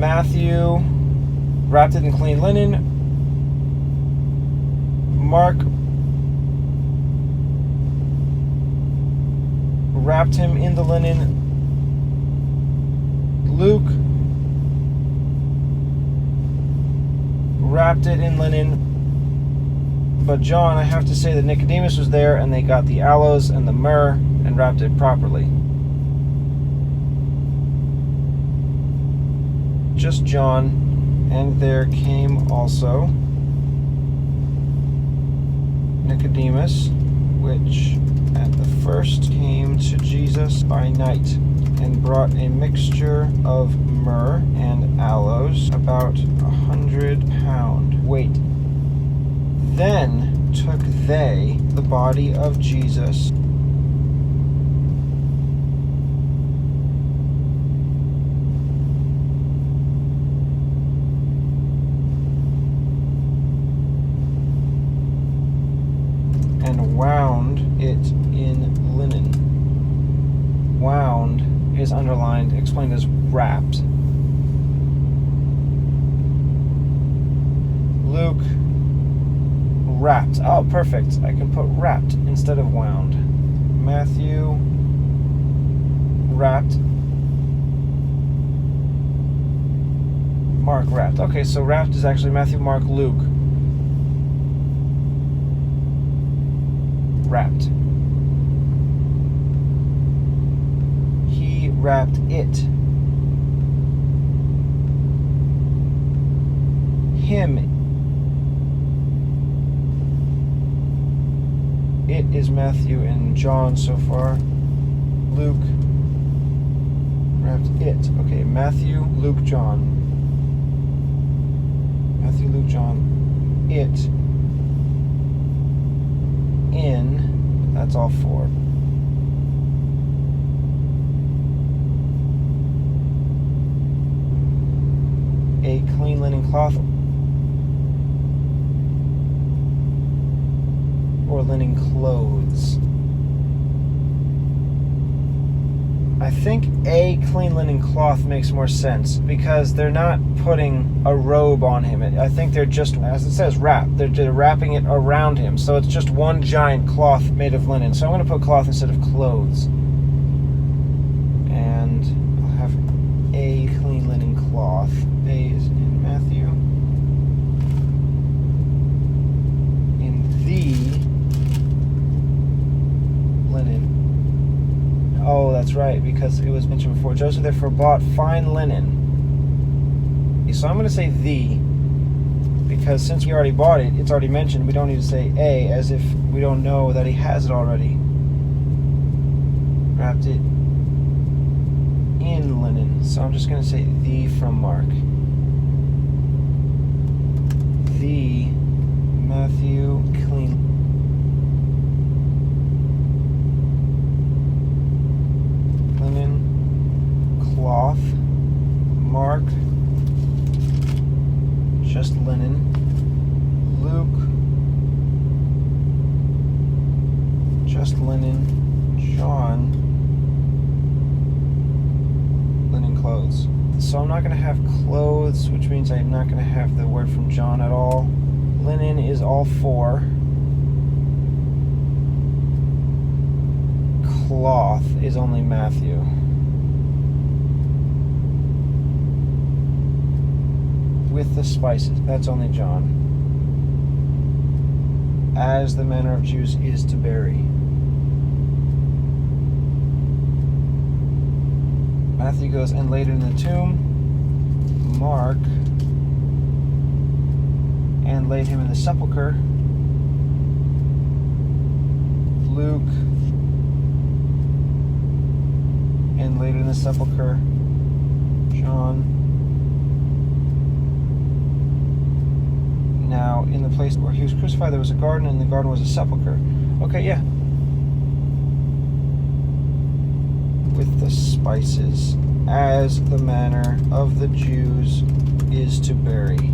Matthew wrapped it in clean linen. Mark wrapped him in the linen. Luke wrapped it in linen. But John, I have to say that Nicodemus was there, and they got the aloes and the myrrh and wrapped it properly. Just John. And there came also Nicodemus, which at the first came to Jesus by night, and brought a mixture of myrrh and aloes, about 100 pound weight. Then took they the body of Jesus and wound it in linen. Wound is underlined, explained as wrapped. Luke wrapped. Oh, perfect. I can put wrapped instead of wound. Matthew wrapped. Mark wrapped. Okay, so wrapped is actually Matthew, Mark, Luke. Wrapped. He wrapped it. Him. It is Matthew and John so far. Luke wrapped it. Okay, Matthew, Luke, John. Matthew, Luke, John. It. In. That's all four. A clean linen cloth or linen clothes. I think a clean linen cloth makes more sense because they're not putting a robe on him. I think they're just, as it says, wrapped. They're wrapping it around him. So it's just one giant cloth made of linen. So I'm going to put cloth instead of clothes. And I'll have a clean linen cloth. A is in Matthew. In the linen. Oh, that's right, because it was mentioned before. Joseph therefore bought fine linen. So I'm going to say the, because since we already bought it, it's already mentioned. We don't need to say a, as if we don't know that he has it already. Wrapped it in linen. So I'm just going to say the from Mark. The Matthew clean. Cloth. Mark, just linen. Luke, just linen. John, linen clothes. So I'm not going to have clothes, which means I'm not going to have the word from John at all. Linen is all four. Cloth is only Matthew. With the spices, that's only John. As the manner of Jews is to bury. Matthew goes, and laid it in the tomb. Mark, and laid him in the sepulchre. Luke, and laid it in the sepulchre. John. Now, in the place where he was crucified, there was a garden, and the garden was a sepulchre. Okay, yeah. With the spices, as the manner of the Jews is to bury.